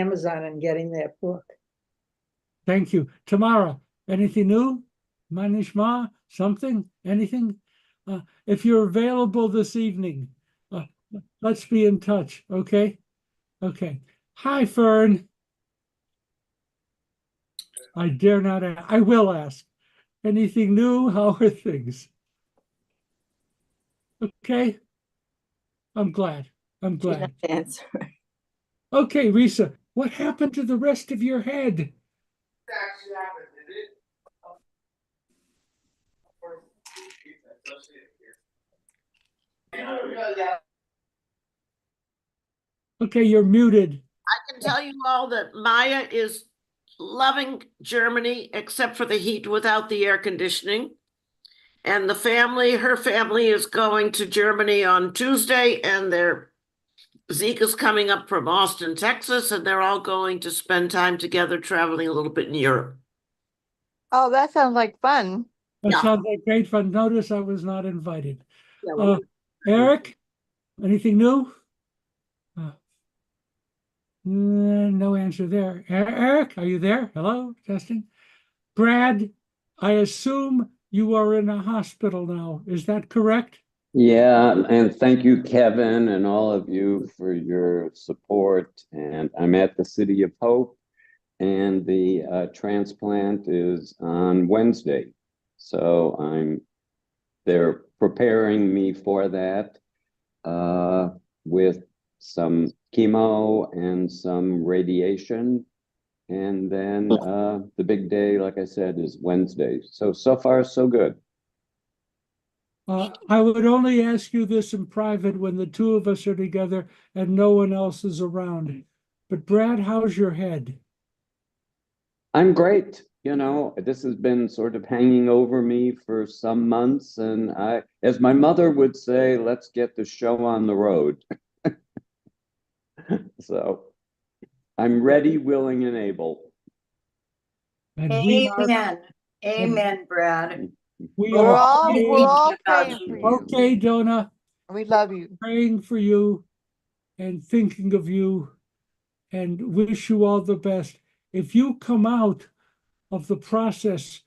Amazon and getting that book. Thank you. Tamara, anything new? Manishma, something, anything? If you're available this evening, let's be in touch, okay? Okay. Hi, Fern. I dare not ask. I will ask. Anything new? How are things? Okay. I'm glad. I'm She's not glad. answering. Okay, Risa, what happened to the rest of your head? Okay, you're muted. I can tell you all that Maya is loving Germany, except for the heat without the air conditioning. And the family, her family is going to Germany on Tuesday, and Zeke is coming up from Austin, Texas, and they're all going to spend time together traveling a little bit in Europe. Oh, that sounds like fun. That Yeah. sounds like great fun. Notice I was not invited. Yeah, well, Eric, anything new? No answer there. Eric, are you there? Hello, testing. Brad, I assume you are in a hospital now. Is that correct? Yeah, and thank you, Kevin, and all of you for your support. And I'm at the City of Hope, and the transplant is on Wednesday. So they're preparing me for that with some chemo and some radiation. And then the big day, like I said, is Wednesday. So far, so good. I would only ask you this in private when the two of us are together and no one else is around. But Brad, how's your head? I'm great. You know, this has been sort of hanging over me for some months. And as my mother would say, let's get the show on the road. So I'm ready, willing, and able. And Amen. Amen, Brad. We're all about praying you. for you. Okay, Donna. We love you. Praying for you and thinking of you and wish you all the best. If you come out of the process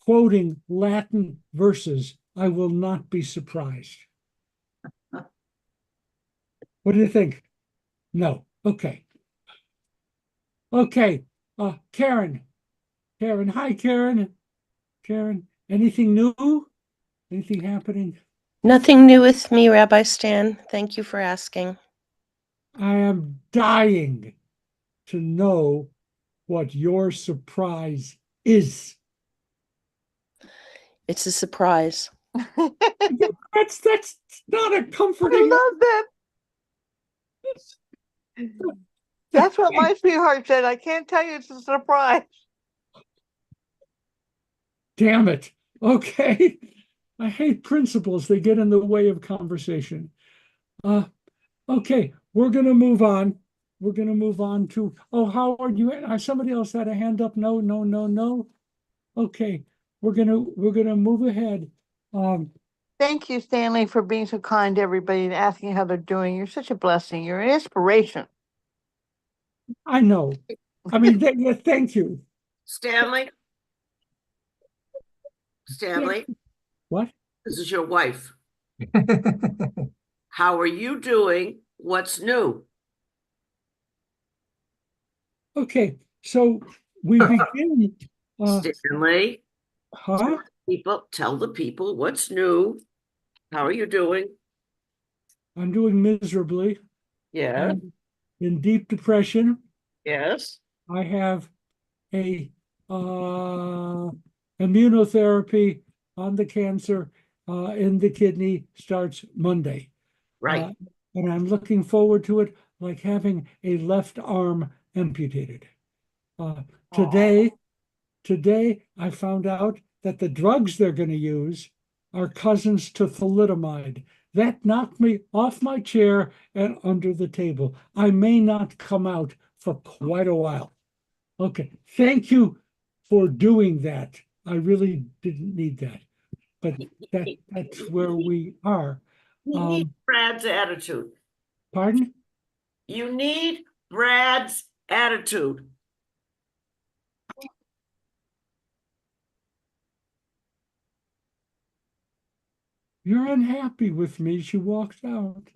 quoting Latin verses, I will not be surprised. What do you think? No. Okay. Okay. Karen. Karen. Hi, Karen. Karen. Anything new? Anything happening? Nothing new with me, Rabbi Stan. Thank you for asking. I am dying to know what your surprise is. It's a surprise. That's not a I comforting. love that. That's what my sweetheart said. I can't tell you, it's a surprise. Damn it. Okay. I hate principles. They get in the way of conversation. Okay, we're gonna move on. We're gonna move on to, oh, Howard, somebody else had a hand up. No. Okay, we're gonna move ahead. Thank you, Stanley, for being so kind to everybody and asking how they're doing. You're such a blessing. You're an inspiration. I know. I mean, thank you. Stanley? Stanley, What? this is your wife. How are you doing? What's new? Okay, so we begin. Stanley, Huh? tell the people what's new. How are you doing? I'm doing miserably. Yeah. I'm in deep depression. Yes. I have a immunotherapy on the cancer in the kidney starts Monday. Right. And I'm looking forward to it like having a left arm amputated. Today I found out that the drugs they're going to use are cousins to thalidomide. That knocked me off my chair and under the table. I may not come out for quite a while. Okay, thank you for doing that. I really didn't need that, but that's where we are. You need Brad's attitude. Pardon? You need Brad's attitude. You're unhappy with me. She walks out.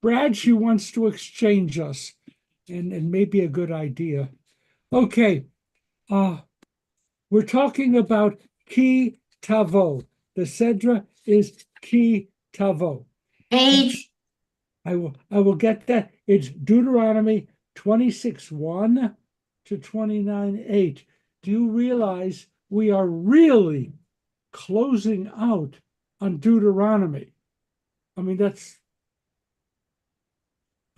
Brad, she wants to exchange us, and maybe a good idea. Okay, we're talking about ki tavo. The Sedra is ki tavo. Page, I will get that. It's Deuteronomy 26:1 to 29:8. Do you realize we are really closing out on Deuteronomy? I mean,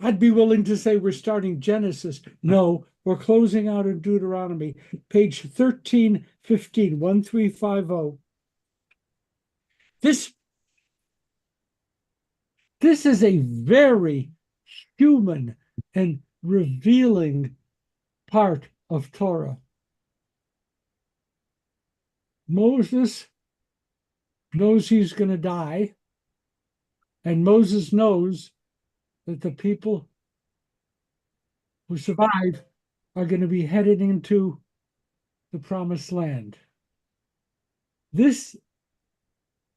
I'd be willing to say we're starting Genesis. No, we're closing out in Deuteronomy, page 1315, 1350. This is a very human and revealing part of Torah. Moses knows he's going to die, and Moses knows that the people who survive are going to be headed into the promised land.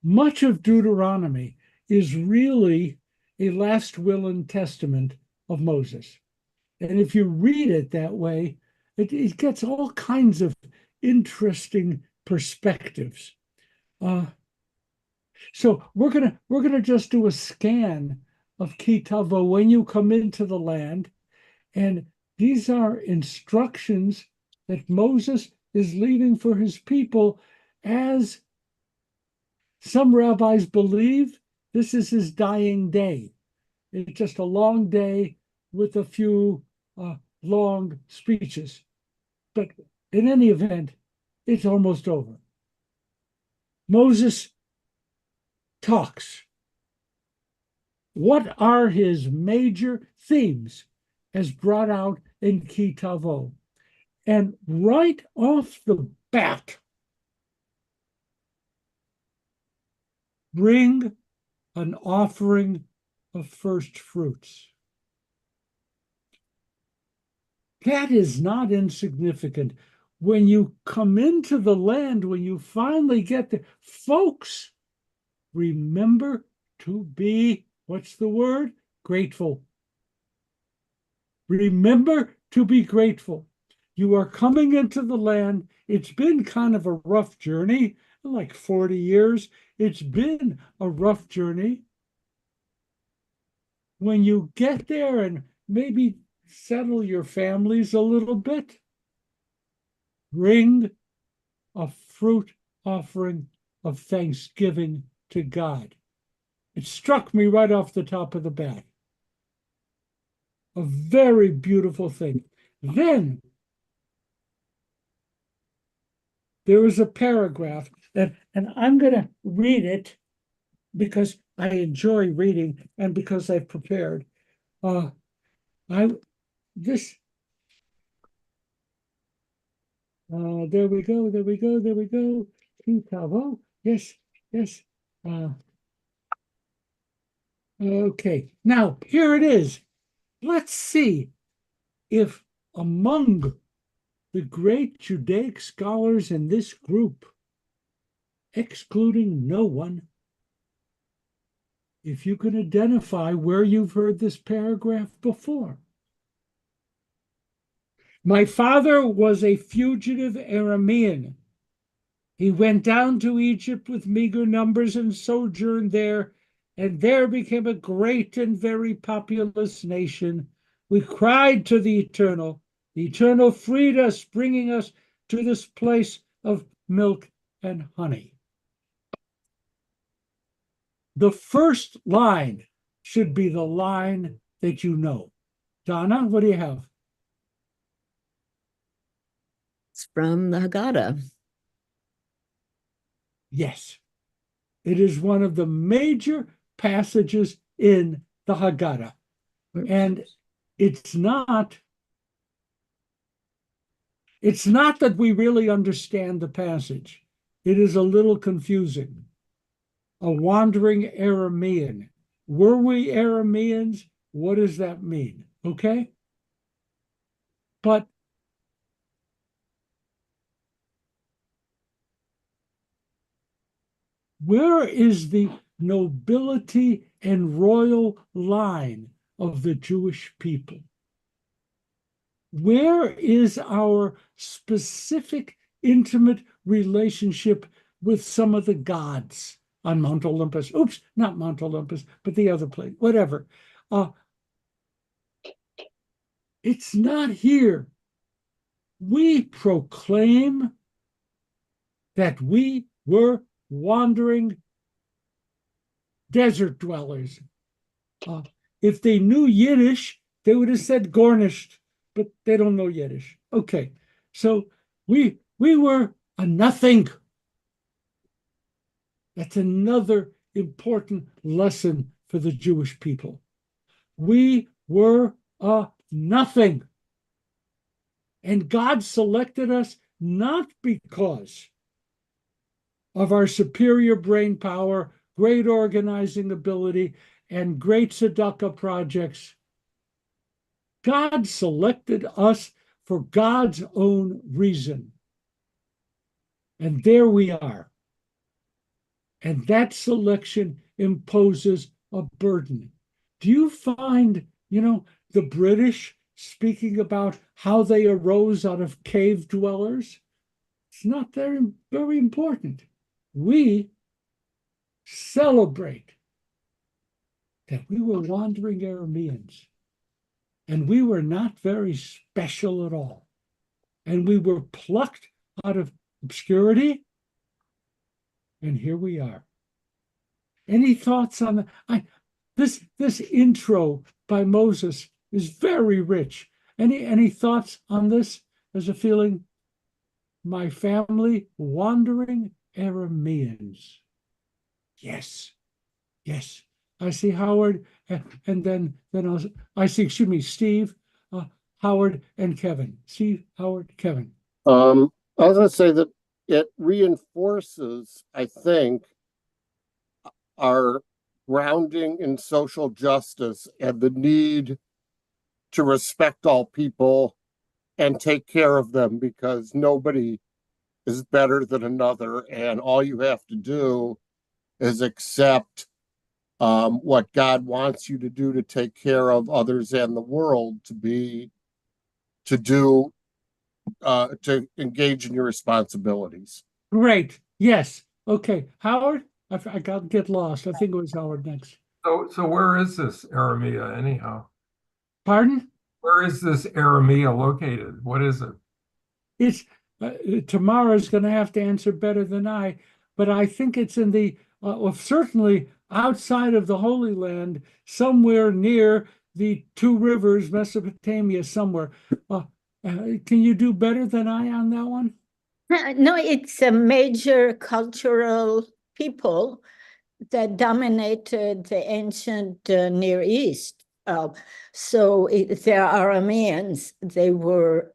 Much of Deuteronomy is really a last will and testament of Moses. And if you read it that way, it gets all kinds of interesting perspectives. So we're gonna just do a scan of Ki Tavo when you come into the land, and these are instructions that Moses is leaving for his people, as some rabbis believe this is his dying day. It's just a long day with a few long speeches. But in any event, it's almost over. Moses talks. What are his major themes as brought out in Ki Tavo? And right off the bat, bring an offering of first fruits. That is not insignificant. When you come into the land, when you finally get there, folks, remember to be, what's the word? Grateful. Remember to be grateful. You are coming into the land. It's been kind of a rough journey, like 40 years. It's been a rough journey. When you get there and maybe settle your families a little bit, bring a fruit offering of thanksgiving to God. It struck me right off the top of the bat. A very beautiful thing. Then there is a paragraph and I'm going to read it because I enjoy reading and because I've prepared. There we go. Oh, yes. Okay, now here it is. Let's see if among the great Judaic scholars in this group, excluding no one, if you can identify where you've heard this paragraph before. My father was a fugitive Aramean. He went down to Egypt with meager numbers and sojourned there, and there became a great and very populous nation. We cried to the Eternal. The Eternal freed us, bringing us to this place of milk and honey. The first line should be the line that you know. Donna, what do you have? It's from the Haggadah. Yes. It is one of the major passages in the Haggadah. And it's not that we really understand the passage. It is a little confusing. A wandering Aramean. Were we Arameans? What does that mean? Okay? But where is the nobility and royal line of the Jewish people? Where is our specific, intimate relationship with some of the gods on Mount Olympus? Oops, not Mount Olympus, but the other place, whatever. It's not here. We proclaim that we were wandering desert dwellers. If they knew Yiddish, they would have said Gornisht, but they don't know Yiddish. Okay, so we were a nothing. That's another important lesson for the Jewish people. We were a nothing. And God selected us not because of our superior brain power, great organizing ability, and great tzedakah projects. God selected us for God's own reason. And there we are. And that selection imposes a burden. Do you find, the British speaking about how they arose out of cave dwellers? It's not very, very important. We celebrate that we were wandering Arameans, and we were not very special at all. And we were plucked out of obscurity, and here we are. Any thoughts on that? This intro by Moses is very rich. Any thoughts on this as a feeling? My family wandering Arameans. Yes. I see Howard, and then I see, excuse me, Steve, Howard, and Kevin. Steve, Howard, Kevin. I was going to say that it reinforces, I think, our grounding in social justice and the need to respect all people and take care of them, because nobody is better than another, and all you have to do is accept what God wants you to do to take care of others and the world, to engage in your responsibilities. Great. Yes. Okay. Howard, I got to get lost. I think it was Howard next. So where is this Aramea anyhow? Pardon? Where is this Aramea located? What is it? It's Tamara's going to have to answer better than I, but I think it's in the certainly outside of the Holy Land, somewhere near the two rivers, Mesopotamia, somewhere. Can you do better than I on that one? No, it's a major cultural people that dominated the ancient Near East. So they're Arameans. They were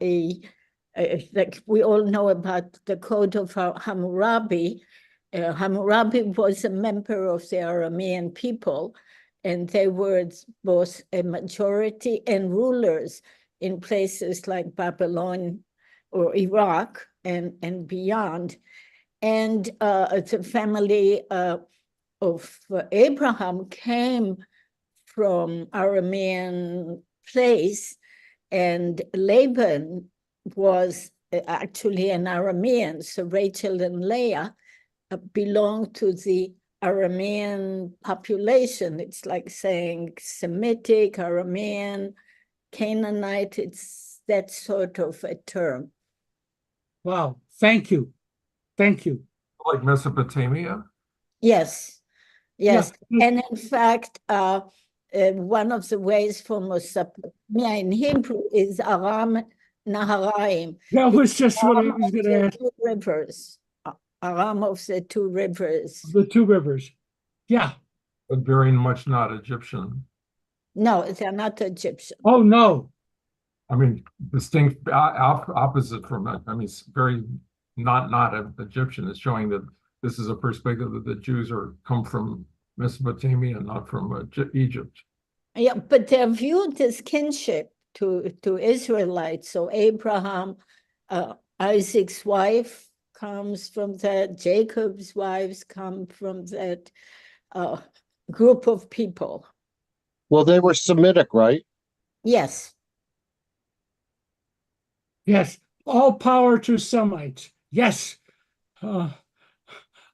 like we all know about the Code of Hammurabi. Hammurabi was a member of the Aramean people, and they were both a majority and rulers in places like Babylon or Iraq and beyond. And the family of Abraham came from Aramean place, and Laban was actually an Aramean. So Rachel and Leah belong to the Aramean population. It's like saying Semitic, Aramean, Canaanite. It's that sort of a term. Wow. Thank you. Like Mesopotamia? Yes. Yeah. And in fact, one of the ways for Mesopotamia in Hebrew is Aram Naharaim. That was just what I was going to ask. Two rivers. Aram of the two rivers. The two rivers. Yeah. But very much not Egyptian. No, they're not Egyptian. Oh, no. I mean, distinct opposite from it. I mean, it's very not Egyptian. It's showing that this is a perspective that the Jews come from Mesopotamia, not from Egypt. Yeah, but they're viewed as kinship to Israelites. So Abraham, Isaac's wife comes from that, Jacob's wives come from that group of people. Well, they were Semitic, right? Yes. Yes, all power to Semites. Yes.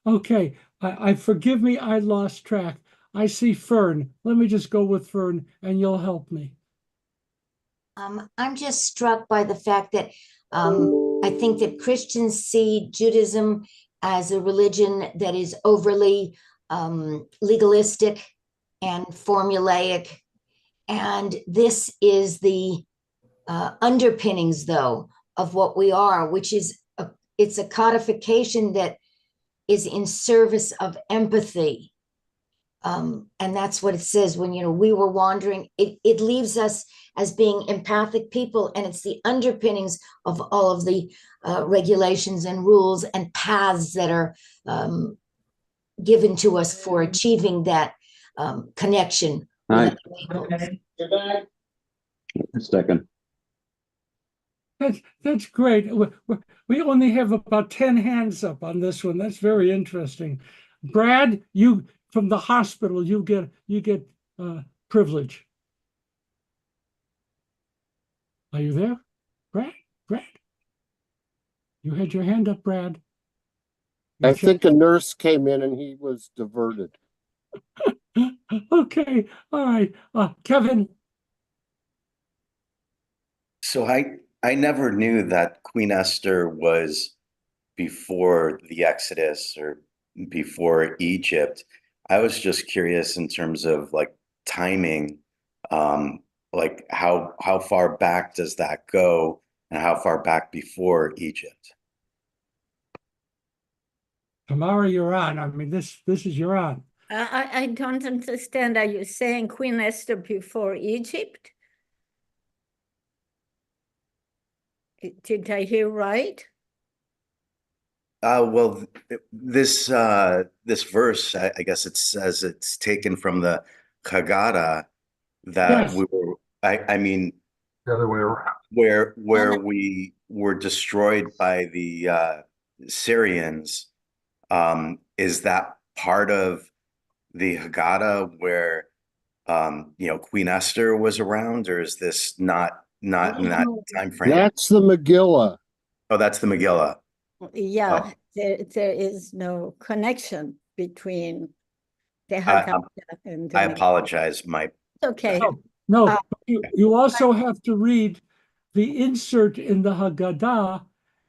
Okay, I forgive me, I lost track. I see Fern. Let me just go with Fern and you'll help me. I'm just struck by the fact that I think that Christians see Judaism as a religion that is overly legalistic and formulaic. And this is the underpinnings, though, of what we are, which is it's a codification that is in service of empathy. And that's what it says when, we were wandering. It leaves us as being empathic people, and it's the underpinnings of all of the regulations and rules and paths that are given to us for achieving that connection with other people. A second. That's great. We only have about 10 hands up on this one. That's very interesting. Brad, you from the hospital, you get privilege. Are you there, Brad? Brad, you had your hand up, Brad. I think a nurse came in and he was diverted. Okay, all right. Kevin. So I never knew that Queen Esther was before the Exodus or before Egypt. I was just curious in terms of like timing, like how far back does that go and how far back before Egypt? Tamara, you're on. I mean, this is you're on. I don't understand. Are you saying Queen Esther before Egypt? Did I hear right? Well, this verse, I guess it says it's taken from the Haggadah that Yes. we were. I mean, The other way around. where we were destroyed by the Syrians. Is that part of the Haggadah where Queen Esther was around, or is this not in that time frame? That's the Megillah. Oh, that's the Megillah. Yeah, Oh. there is no connection between the Haggadah and the I Megillah. apologize, my. Okay. No, you also have to read the insert in the Haggadah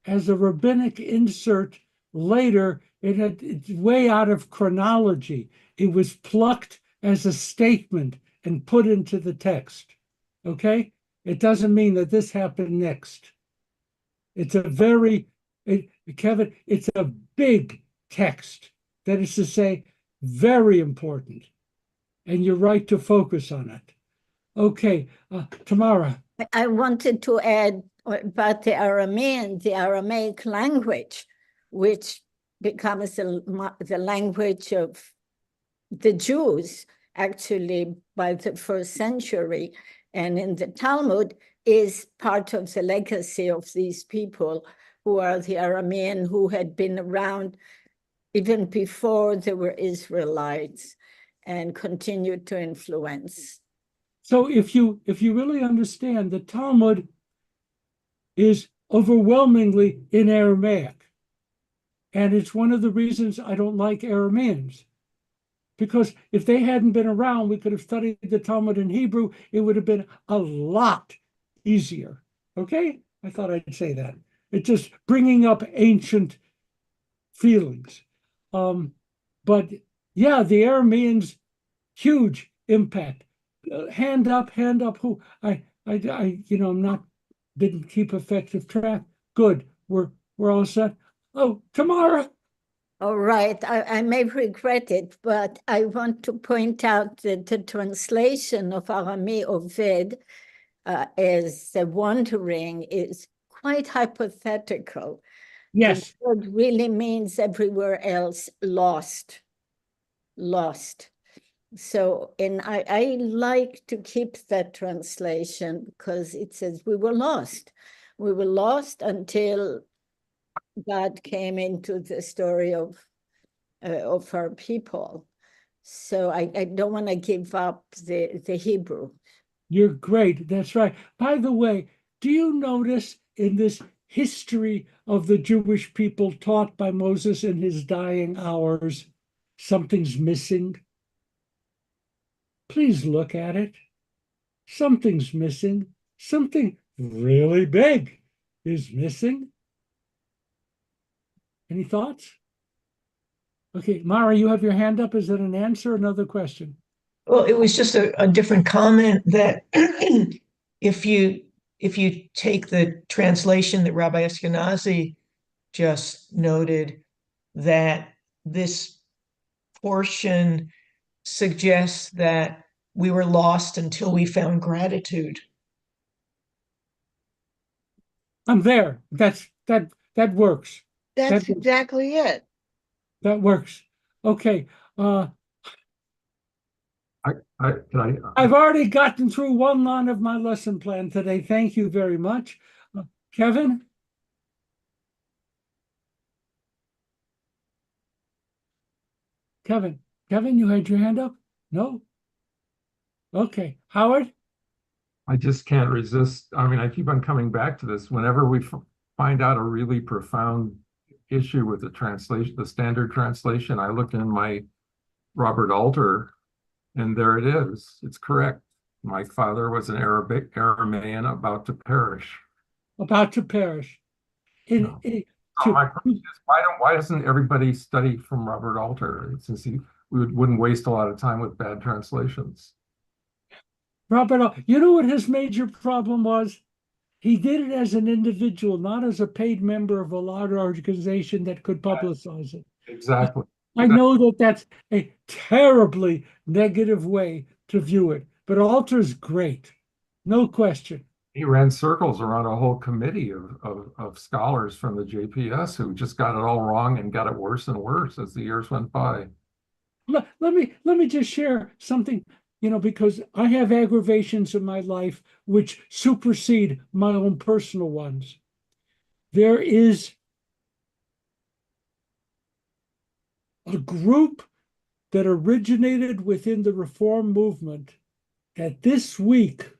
as a rabbinic insert later. It's way out of chronology. It was plucked as a statement and put into the text. Okay? It doesn't mean that this happened next. It's Kevin, it's a big text. That is to say, very important. And you're right to focus on it. Okay, Tamara. I wanted to add about the Aramean, the Aramaic language, which becomes the language of the Jews, actually, by the 1st century. And in the Talmud is part of the legacy of these people who are the Aramean, who had been around even before there were Israelites and continued to influence. So if you really understand, the Talmud is overwhelmingly in Aramaic. And it's one of the reasons I don't like Arameans. Because if they hadn't been around, we could have studied the Talmud in Hebrew. It would have been a lot easier. Okay? I thought I'd say that. It's just bringing up ancient feelings. But yeah, the Arameans, huge impact. Hand up. Who didn't keep effective track. Good. We're all set. Oh, Tamara. All right, I may regret it, but I want to point out that the translation of Arami Oved as the wandering is quite hypothetical. Yes. The word really means everywhere else lost. So, and I like to keep that translation because it says we were lost. We were lost until God came into the story of our people. So I don't want to give up the Hebrew. You're great. That's right. By the way, do you notice in this history of the Jewish people taught by Moses in his dying hours, something's missing? Please look at it. Something's missing. Something really big is missing. Any thoughts? Okay, Mara, you have your hand up. Is it an answer or another question? Well, it was just a different comment that if you take the translation that Rabbi Eskenazi just noted, that this portion suggests that we were lost until we found gratitude. I'm there. That works. That's exactly it. That works. Okay. Can I've already gotten through one line of my lesson plan today. Thank you very much. Kevin? Kevin, you had your hand up? No? Okay. Howard? I just can't resist. I mean, I keep on coming back to this. Whenever we find out a really profound issue with the translation, the standard translation, I look in my Robert Alter, and there it is. It's correct. My father was an Aramaean about to perish. About to perish. So my question is, why doesn't everybody study from Robert Alter, since we wouldn't waste a lot of time with bad translations? Robert, you know what his major problem was? He did it as an individual, not as a paid member of a large organization that could publicize it. Exactly. I know that that's a terribly negative way to view it, but Alter's great. No question. He ran circles around a whole committee of scholars from the JPS who just got it all wrong and got it worse and worse as the years went by. Let me just share something, because I have aggravations in my life which supersede my own personal ones. There is a group that originated within the Reform movement that this week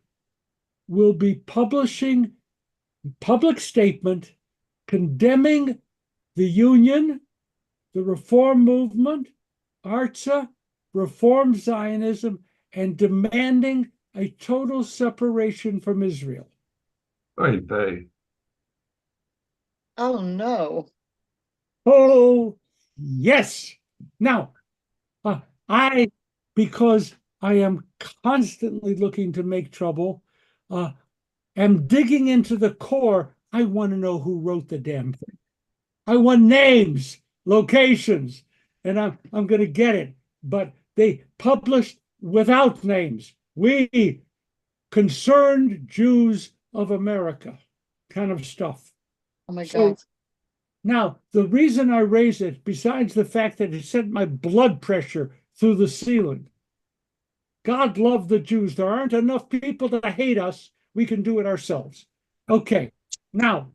will be publishing a public statement condemning the Union, the Reform movement, Arza, Reform Zionism, and demanding a total separation from Israel. They. Oh, no. Oh, yes. Now, because I am constantly looking to make trouble, am digging into the core. I want to know who wrote the damn thing. I want names, locations, and I'm going to get it. But they published without names. We, concerned Jews of America, kind of stuff. Oh my God. Now, the reason I raise it, besides the fact that it sent my blood pressure through the ceiling, God love the Jews. There aren't enough people that hate us. We can do it ourselves. Okay, now,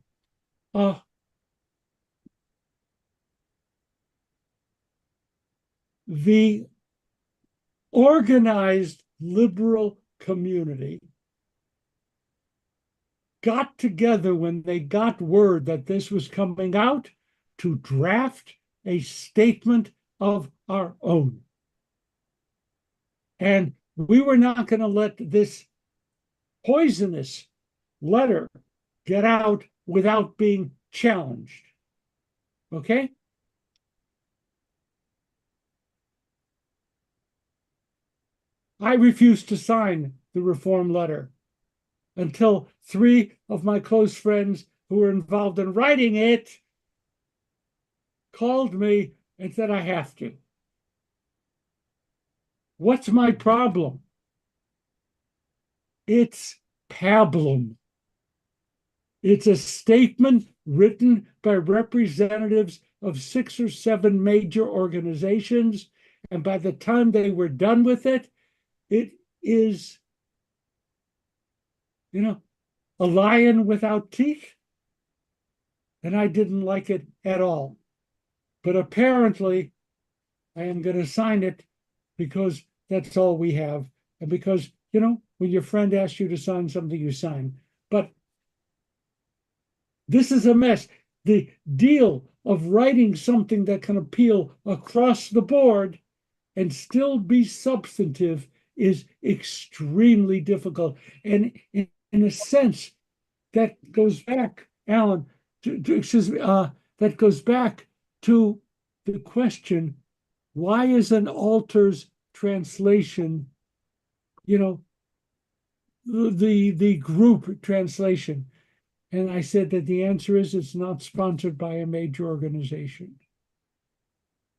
the organized liberal community got together when they got word that this was coming out to draft a statement of our own. And we were not going to let this poisonous letter get out without being challenged. Okay? I refused to sign the reform letter until 3 of my close friends who were involved in writing it called me and said I have to. What's my problem? It's pablum. It's a statement written by representatives of 6 or 7 major organizations, And by the time they were done with it, it is, a lion without teeth. And I didn't like it at all. But apparently, I am going to sign it because that's all we have. And because, when your friend asks you to sign something, you sign. But this is a mess. The deal of writing something that can appeal across the board and still be substantive is extremely difficult. And in a sense, that goes back, Alan, that goes back to the question, why is an Alter's translation, the group translation? And I said that the answer is it's not sponsored by a major organization.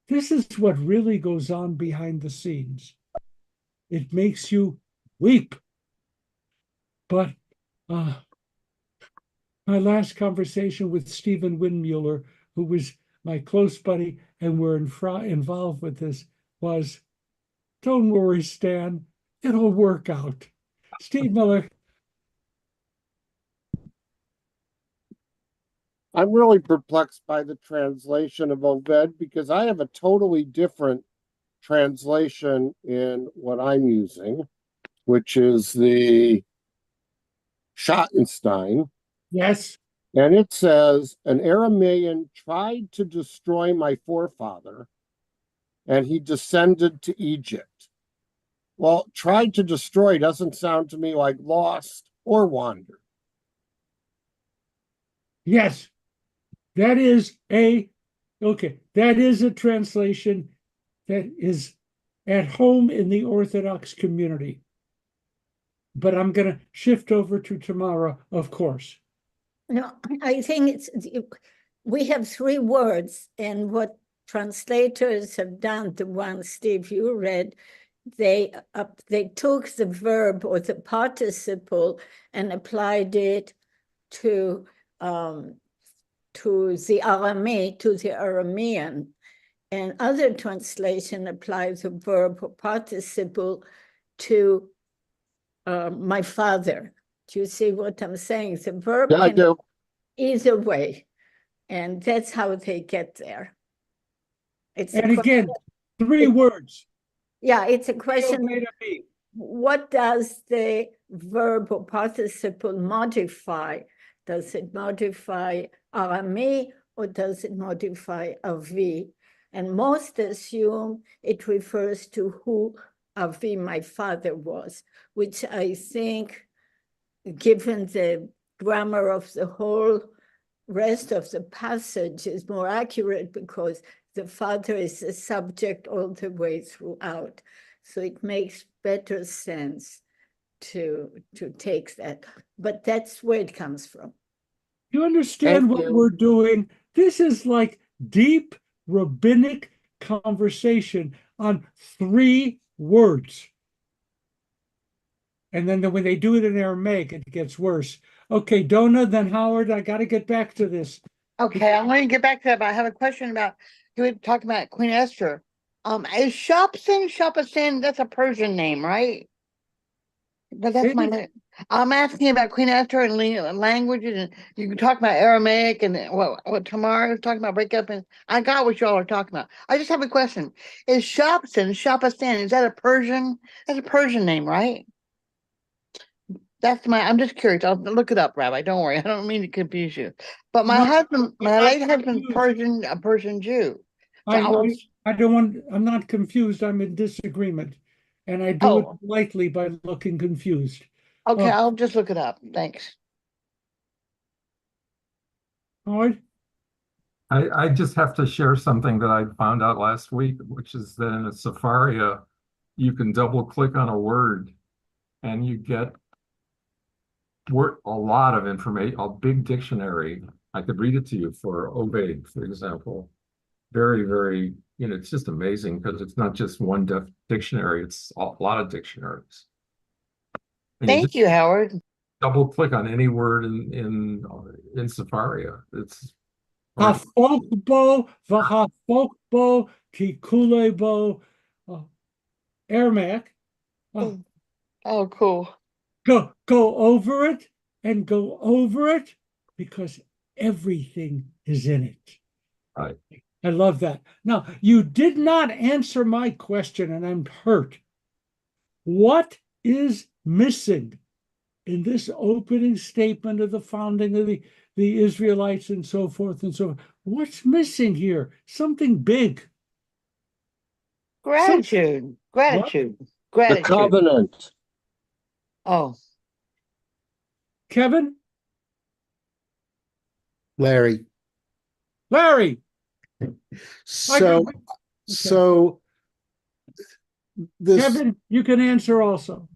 This is what really goes on behind the scenes. It makes you weep. But my last conversation with Stephen Windmuller, who was my close buddy and were involved with this, was, don't worry, Stan, it'll work out. Steve Miller. I'm really perplexed by the translation of Oved because I have a totally different translation in what I'm using, which is the Schottenstein. Yes. And it says, an Aramean tried to destroy my forefather, and he descended to Egypt. Well, tried to destroy doesn't sound to me like lost or wandered. Yes. That is a translation that is at home in the Orthodox community. But I'm going to shift over to Tamara, of course. No, I think we have 3 words, and what translators have done, the one, Steve, you read, they took the verb or the participle and applied it to the Aramaic, to the Aramean. And other translation applies the verb or participle to my father. Do you see what I'm saying? The verb I do. Either way. And that's how they get there. And again, 3 words. Yeah, it's a question. What does the verb or participle modify? Does it modify Aramaic or does it modify Avi? And most assume it refers to who Avi, my father, was, which I think, given the grammar of the whole rest of the passage, is more accurate because the father is the subject all the way throughout. So it makes better sense to take that. But that's where it comes from. You understand what we're doing? This is like deep rabbinic conversation on 3 words. And then when they do it in Aramaic, it gets worse. Okay, Donna, then Howard, I got to get back to this. Okay, I'm going to get back to that, but I have a question about, you were talking about Queen Esther. Is Shopastan, that's a Persian name, right? But that's I'm asking about Queen Esther and languages, and you can talk about Aramaic and what Tamara was talking about, breakup, and I got what y'all are talking about. I just have a question. Is Shopastan, is that a Persian? That's a Persian name, right? I'm just curious. I'll look it up, Rabbi. Don't worry. I don't mean to confuse you. But my late husband's a Persian Jew. So I'm not confused. I'm in disagreement. And I do it politely by looking confused. Okay, I'll just look it up. Thanks. Howard? I just have to share something that I found out last week, which is that in a Sefaria, you can double click on a word and you get a lot of information, a big dictionary. I could read it to you for Obed, for example. Very, very, it's just amazing because it's not just one dictionary, it's a lot of dictionaries. And Thank you, Howard. Double click on any word in Sefaria. It's Hafokbo, v'hafokbo, kikulebo, Aramaic. Oh, cool. Go over it and go over it because everything is in it. Right. I love that. Now, you did not answer my question, and I'm hurt. What is missing in this opening statement of the founding of the Israelites and so forth and so on? What's missing here? Something big. Gratitude. Gratitude. The Gratitude. covenant. Oh, Kevin? Larry. Larry. So this Kevin, you can answer also.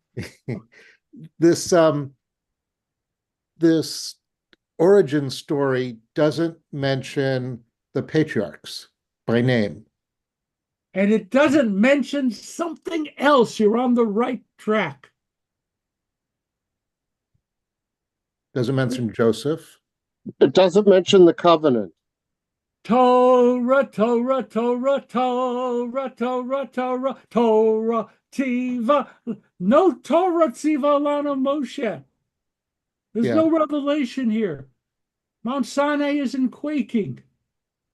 this this origin story doesn't mention the patriarchs by name. And it doesn't mention something else. You're on the right track. Doesn't mention Joseph. It doesn't mention the covenant. Torah, Torah, Torah, Torah, Torah, Torah, Torah, Tiva. No Torah, Tiva, Lana, Moshe. There's no revelation here. Mount Sinai isn't quaking.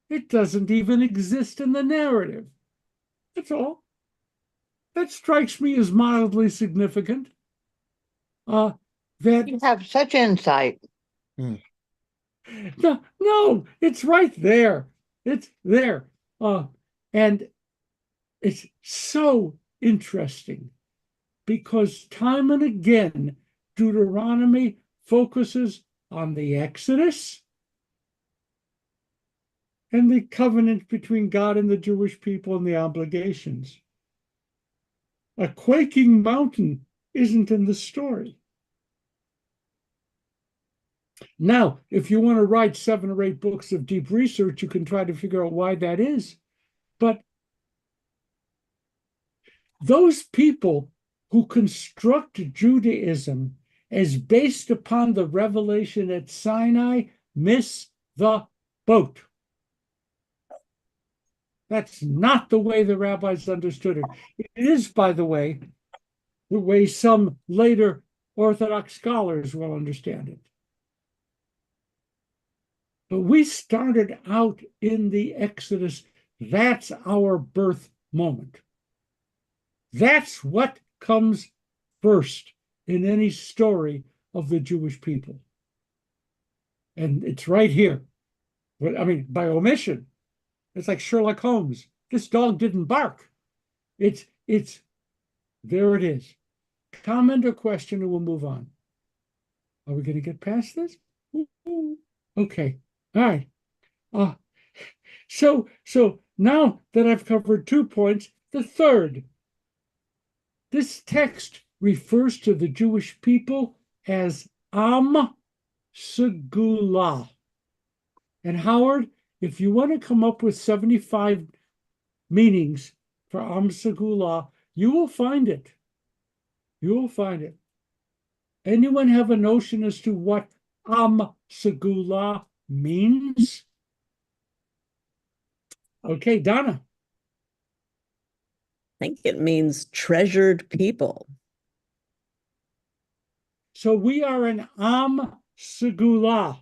It doesn't even exist in the narrative. That's all. That strikes me as mildly significant. That you have such insight. No, it's right there. It's there. And it's so interesting because time and again, Deuteronomy focuses on the Exodus and the covenant between God and the Jewish people and the obligations. A quaking mountain isn't in the story. Now, if you want to write 7 or 8 books of deep research, you can try to figure out why that is. But those people who construct Judaism as based upon the revelation at Sinai miss the boat. That's not the way the rabbis understood it. It is, by the way some later Orthodox scholars will understand it. But we started out in the Exodus. That's our birth moment. That's what comes first in any story of the Jewish people. And it's right here. I mean, by omission. It's like Sherlock Holmes. This dog didn't bark. It's there it is. Comment or question, and we'll move on. Are we going to get past this? Okay. All right. So now that I've covered 2 points, the third. This text refers to the Jewish people as Am Segula. And Howard, if you want to come up with 75 meanings for Am Segula, you will find it. You will find it. Anyone have a notion as to what Am Segula means? Okay, Donna. I think it means treasured people. So we are an Am Segula.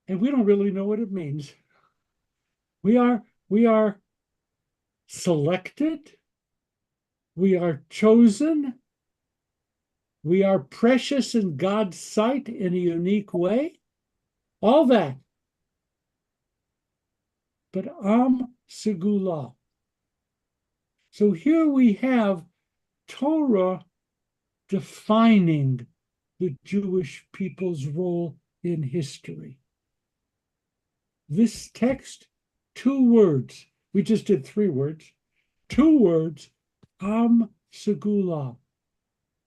And we don't really know what it means. We are selected. We are chosen. We are precious in God's sight in a unique way. All that. But Am Segula. So here we have Torah defining the Jewish people's role in history. This text, 2 words. We just did 3 words. 2 words, Am Segula.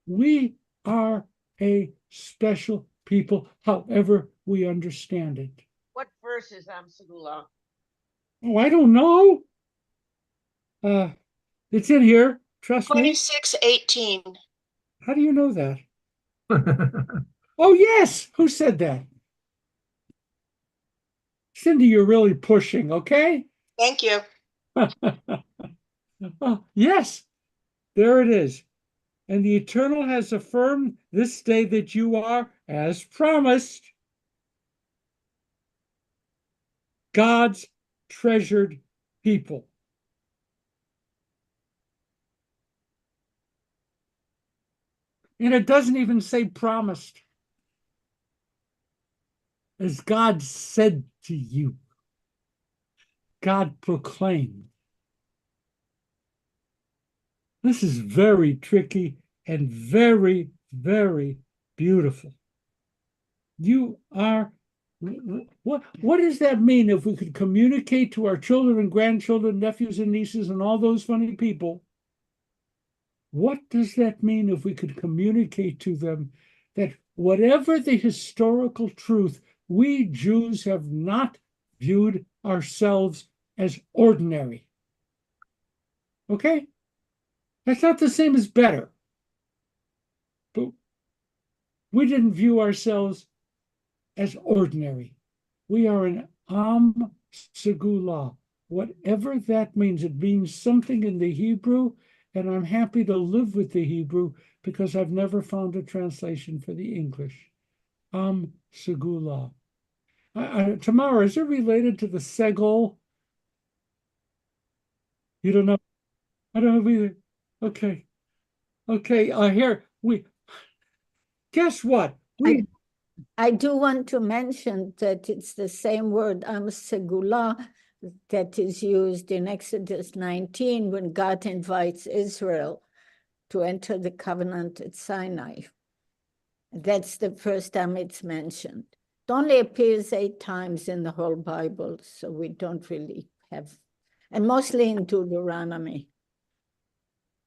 We are a special people, however we understand it. What verse is Am Segula? Oh, I don't know. It's in here. Trust me. 26:18. How do you know that? Oh, yes. Who said that? Cindy, you're really pushing, okay? Thank you. Oh, yes, there it is. And the Eternal has affirmed this day that you are, as promised, God's treasured people. And it doesn't even say promised. As God said to you, God proclaimed. This is very tricky and very, very beautiful. You are, what does that mean if we could communicate to our children and grandchildren, nephews and nieces, and all those funny people? What does that mean if we could communicate to them that whatever the historical truth, we Jews have not viewed ourselves as ordinary? Okay? That's not the same as better. But we didn't view ourselves as ordinary. We are an Am Segula. Whatever that means, it means something in the Hebrew, and I'm happy to live with the Hebrew because I've never found a translation for the English. Am Segula. Tamara, is it related to the Segol? You don't know? I don't know either. Okay. Okay, here, guess what? I do want to mention that it's the same word, segula, that is used in Exodus 19 when God invites Israel to enter the covenant at Sinai. That's the first time it's mentioned. It only appears 8 times in the whole Bible, so we don't really have, and mostly in Deuteronomy.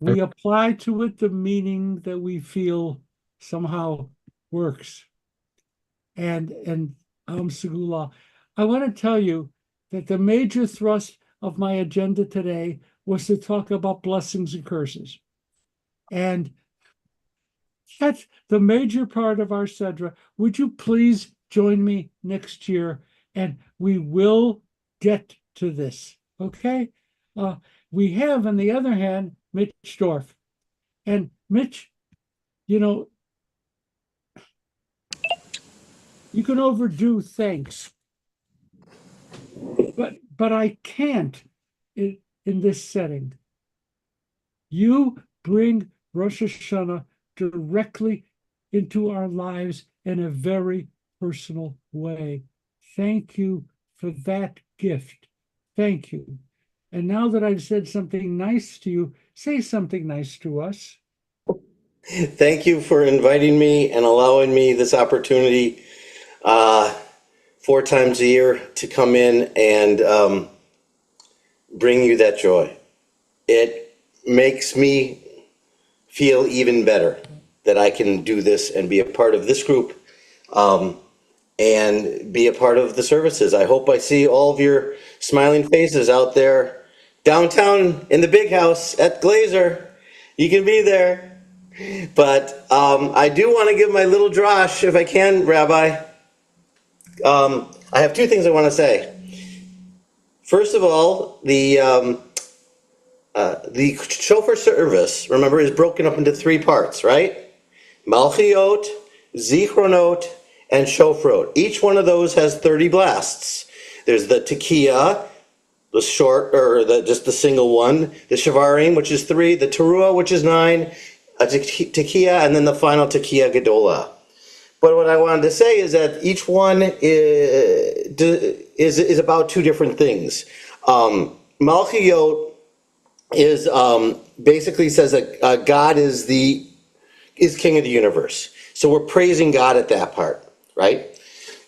We apply to it the meaning that we feel somehow works. And Segula, I want to tell you that the major thrust of my agenda today was to talk about blessings and curses. And that's the major part of our Sedra. Would you please join me next year? And we will get to this, okay? We have, on the other hand, Mitch Dorf. And Mitch, you know, you can overdo thanks, but I can't in this setting. You bring Rosh Hashanah directly into our lives in a very personal way. Thank you for that gift. Thank you. And now that I've said something nice to you, say something nice to us. Thank you for inviting me and allowing me this opportunity 4 times a year to come in and bring you that joy. It makes me feel even better that I can do this and be a part of this group and be a part of the services. I hope I see all of your smiling faces out there downtown in the big house at Glazer. You can be there. But I do want to give my little drosh, if I can, Rabbi. I have 2 things I want to say. First of all, the shofar service, remember, is broken up into 3 parts, right? Malchiot, Zichronot, and Shofrot. Each one of those has 30 blasts. There's the Tekiah, the short, or just the single one, the Shavarim, which is 3, the Teruah, which is 9, a Tekiah, and then the final Tekiah Gedolah. But what I wanted to say is that each one is about 2 different things. Malchiot is basically says that God is king of the universe. So we're praising God at that part, right?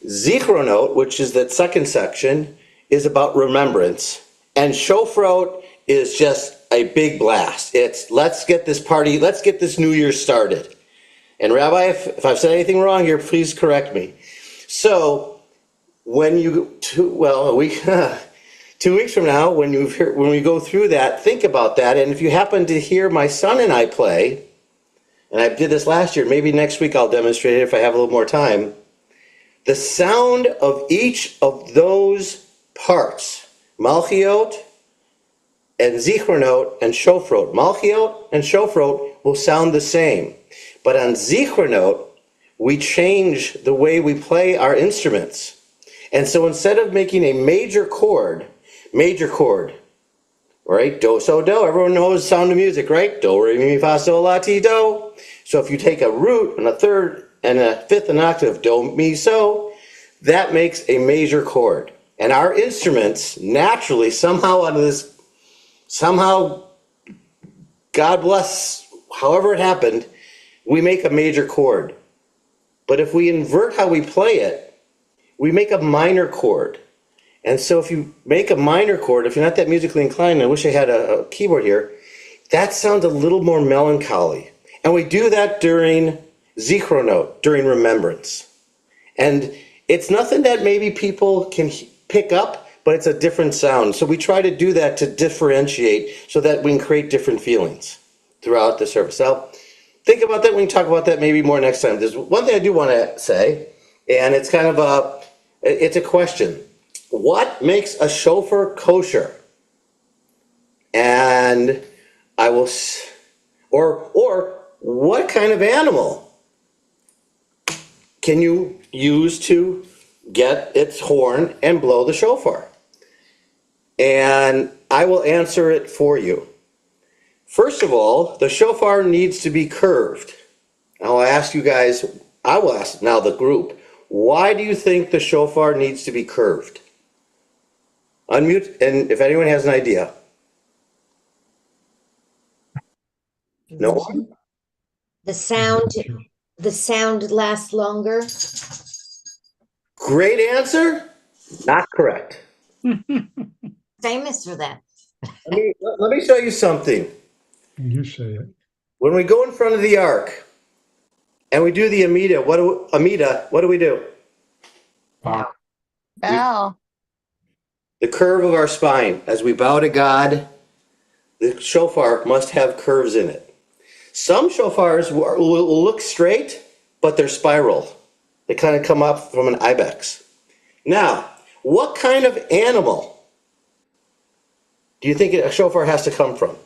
Zichronot, which is that second section, is about remembrance. And Shofrot is just a big blast. It's let's get this new year started. And Rabbi, if I've said anything wrong here, please correct me. So when you, 2 weeks from now, when we go through that, think about that. And if you happen to hear my son and I play, and I did this last year, maybe next week I'll demonstrate it if I have a little more time. The sound of each of those parts, Malchiot, and Zichronot and Shofrot. Malchiot and Shofrot will sound the same. But on Zichronot, we change the way we play our instruments. And so instead of making a major chord, right? Do, so, do. Everyone knows Sound of Music, right? Do, re, mi, fa, sol, la, ti, do. So if you take a root and a third and a fifth and octave, do, mi, so, that makes a major chord. And our instruments naturally, somehow God bless, however it happened, we make a major chord. But if we invert how we play it, we make a minor chord. And so if you make a minor chord, if you're not that musically inclined, I wish I had a keyboard here, that sounds a little more melancholy. And we do that during Zichronot, during remembrance. And it's nothing that maybe people can pick up, but it's a different sound. So we try to do that to differentiate so that we can create different feelings throughout the service. So think about that. We can talk about that maybe more next time. There's one thing I do want to say, and it's kind of it's a question. What makes a shofar kosher? And I will, or what kind of animal can you use to get its horn and blow the shofar? And I will answer it for you. First of all, the shofar needs to be curved. I'll ask you guys, I will ask now the group, why do you think the shofar needs to be curved? Unmute, and if anyone has an idea. No one? The sound lasts longer. Great answer. Not correct. Famous for that. Let me show you something. You say it. When we go in front of the ark and we do the Amida, what do we do? Bow. The curve of our spine. As we bow to God, the shofar must have curves in it. Some shofars will look straight, but they're spiral. They kind of come up from an ibex. Now, what kind of animal do you think a shofar has to come from?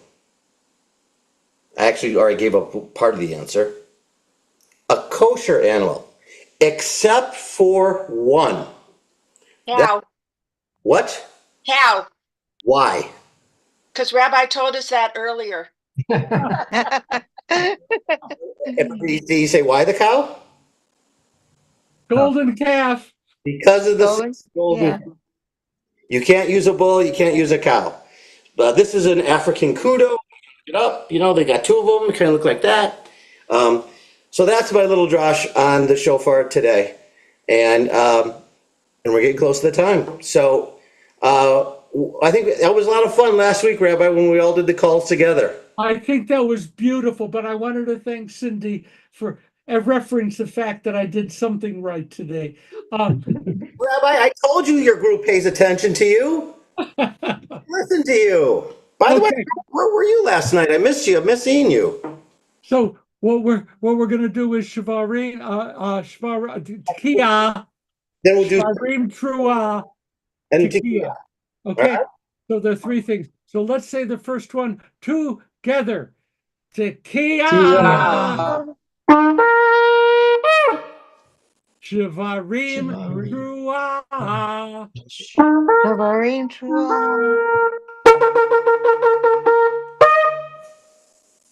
I actually already gave up part of the answer. A kosher animal, except for one. Cow. What? Cow. Why? Because Rabbi told us that earlier. Did you say why the cow? Golden calf. Because of the golden. Yeah. You can't use a bull, you can't use a cow. This is an African kudu. It up, they got two of them, kind of look like that. So that's my little drosh on the shofar today. And we're getting close to the time. So I think that was a lot of fun last week, Rabbi, when we all did the calls together. I think that was beautiful, but I wanted to thank Cindy for reference the fact that I did something right today. Rabbi, I told you your group pays attention to you. Listen to you. By the way, where were you last night? I missed you. I'm missing you. So what we're gonna do is Shvarim, Tekiah. Then we'll do Shvarim Trua and Tekiah. Okay. Right. So there are three things. So let's say the first one together. Tekiah. Shvarim Trua. Shvarim Trua.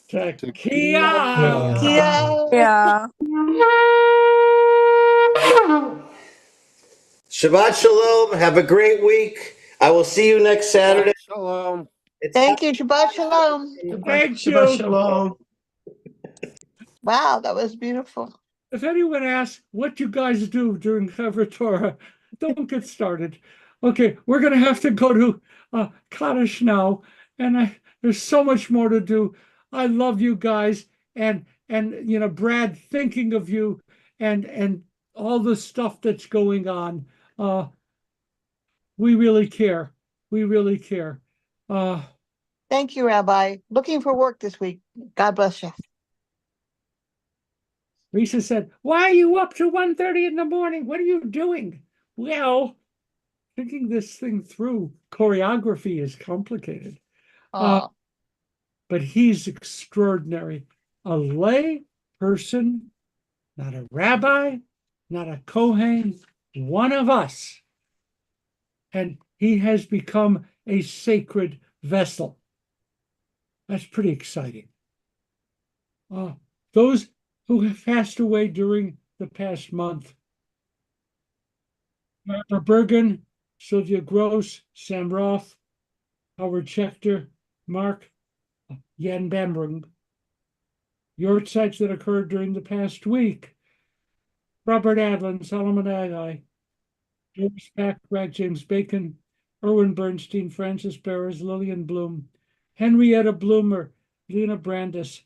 Tekiah. Yeah. Shabbat shalom. Have a great week. I will see you next Saturday. Shalom. Thank you. Shabbat shalom. Thank you. Shabbat shalom. Wow, that was beautiful. If anyone asks what you guys do during Chevra Torah, don't get started. Okay, we're going to have to go to Kaddish now, and there's so much more to do. I love you guys, and Brad, thinking of you, and all the stuff that's going on. We really care. We really care. Thank you, Rabbi. Looking for work this week. God bless you. Lisa said, "Why are you up to 1:30 in the morning? What are you doing?" Well, thinking this thing through. Choreography is complicated. But he's extraordinary. A lay person, not a rabbi, not a Kohen, one of us. And he has become a sacred vessel. That's pretty exciting. Those who have passed away during the past month: Barbara Bergen, Sylvia Gross, Sam Roth, Howard Schechter, Mark Jan Bamberg. Yortsites that occurred during the past week: Robert Adlin, Solomon Agai, James Backrack, James Bacon, Erwin Bernstein, Francis Barres, Lillian Bloom, Henrietta Bloomer, Lena Brandis,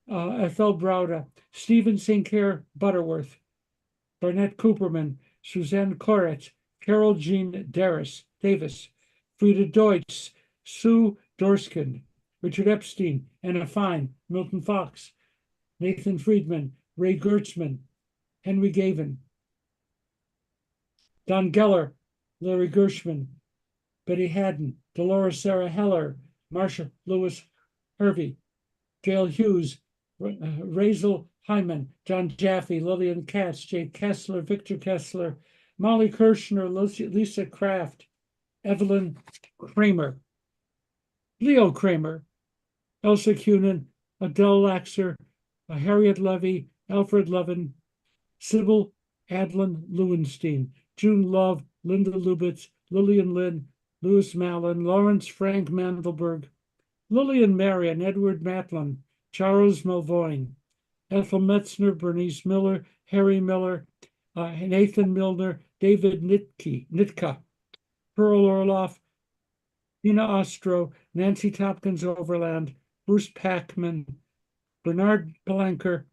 Ethel Brauda, Stephen Sinclair Butterworth, Barnett Cooperman, Suzanne Koretz, Carol Jean Davis, Frida Deutsch, Sue Dorskin, Richard Epstein, Anna Fine, Milton Fox, Nathan Friedman, Ray Gertzman, Henry Gavin, Don Geller, Larry Gershman, Betty Haddon, Dolores Sarah Heller, Marsha Lewis Hervey, Gail Hughes, Razel Hyman, John Jaffe, Lillian Katz, Jay Kessler, Victor Kessler, Molly Kirshner, Lisa Kraft, Evelyn Kramer, Leo Kramer, Elsa Cunin, Adele Laxer, Harriet Levy, Alfred Levin, Sybil Adlin Lewenstein, June Love, Linda Lubitz, Lillian Lynn, Louis Mallon, Lawrence Frank Mandelberg, Lillian Marion, Edward Matlin, Charles Melvoin, Ethel Metzner, Bernice Miller, Harry Miller, Nathan Milner, David Nitka, Pearl Orloff, Tina Ostro, Nancy Tompkins Overland, Bruce Packman, Bernard Palanker,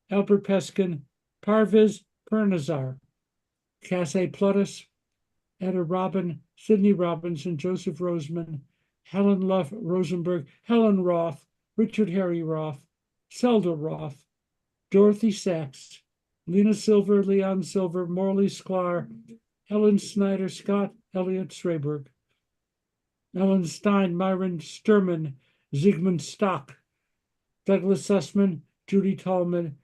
Albert Peskin, Parviz Pernazar, Cassie Plutus, Etta Robin, Sidney Robinson, Joseph Roseman, Helen Luff Rosenberg, Helen Roth, Richard Harry Roth, Zelda Roth, Dorothy Sachs, Lena Silver, Leon Silver, Morley Sklar, Helen Snyder, Scott Elliott Schraberg, Ellen Stein, Myron Sturman, Zygmunt Stock, Douglas Sussman, Judy Tallman,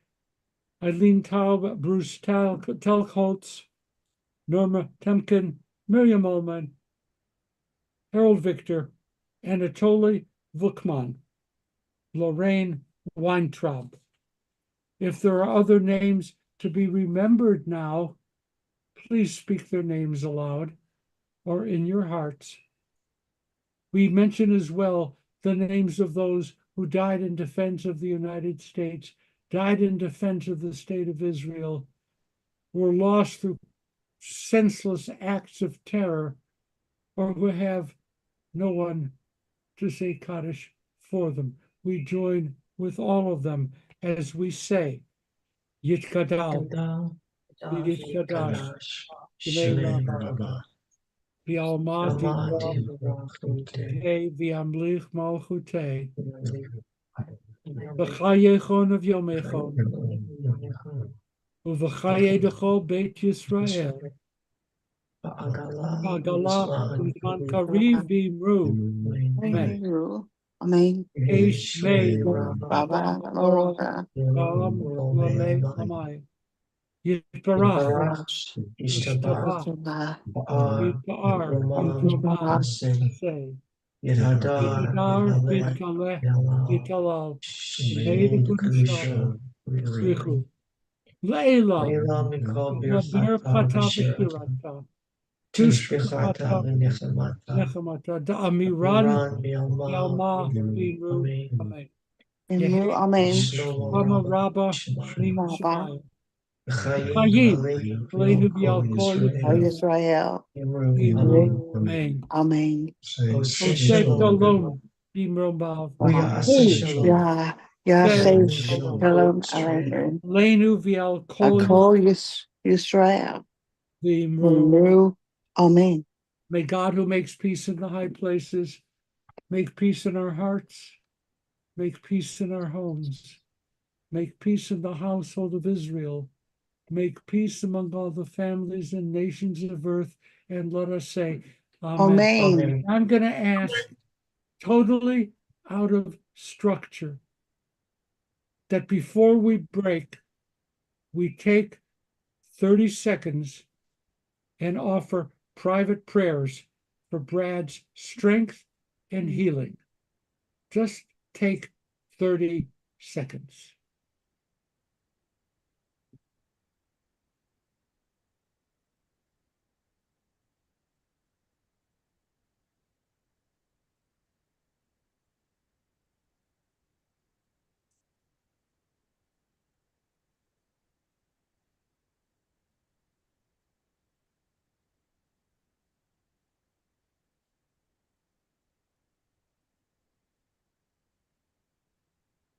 Eileen Taub, Bruce Telkholtz, Norma Temkin, Miriam Ullman, Harold Victor, Anatoly Vukman, Lorraine Weintraub. If there are other names to be remembered now, please speak their names aloud or in your hearts. We mention as well the names of those who died in defense of the United States, died in defense of the state of Israel, were lost through senseless acts of terror, or who have no one to say Kaddish for them. We join with all of them as we say, Yitkadal, Yitkadash, Shmei Rabba, V'almati V'amlich Malchutei, V'chayechon of Yomechon, Uv'chayedecho Beit Yisrael, Hagalah B'zman Kariv B'imru, Amen. Amen. Eish Mei Rabba Ora Galam Lalei Amai Yitbarach Yishtabach Yitbar Yitzoman Say Yitadar Yitkaleh Yitalal Yeidekudusha Yichu Leila Yaber Chata V'Shirata Tushkata Nechamata Da'amiran Yalma V'Imru Amen. Amen. Shama Rabba Shlim Shemaya Chayim Leinu B'Al Kol Israel. Amen. Amen. Oseh Shalom B'Mrobav Say Shalom Aleichem. Leinu B'Al Kol Akol Yisrael. B'Mro. Amen. May God, who makes peace in the high places, make peace in our hearts, make peace in our homes, make peace in the household of Israel, make peace among all the families and nations of earth, and let us say, Amen. Amen. I'm going to ask totally out of structure, that before we break, we take 30 seconds and offer private prayers for Brad's strength and healing. Just take 30 seconds.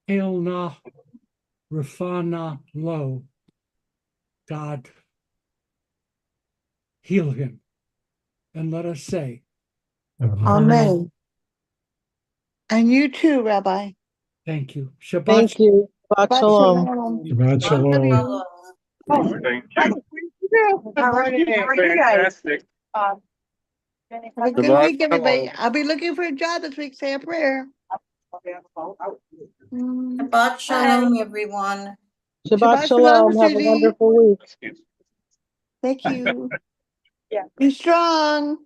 Hail na, Rafana lo. God, heal him. And let us say, Amen. And you too, Rabbi. thank you. Shabbat Thank you. Shabbat Shabbat shalom. shalom. Shabbat shalom. Thank you. How are you guys? Have a good Shabbat week, everybody. shalom. I'll be looking for a job this week. Say a prayer. Shabbat shalom, everyone. Shabbat Shabbat shalom, shalom. Have a Susie. wonderful week. Thank you. Be strong.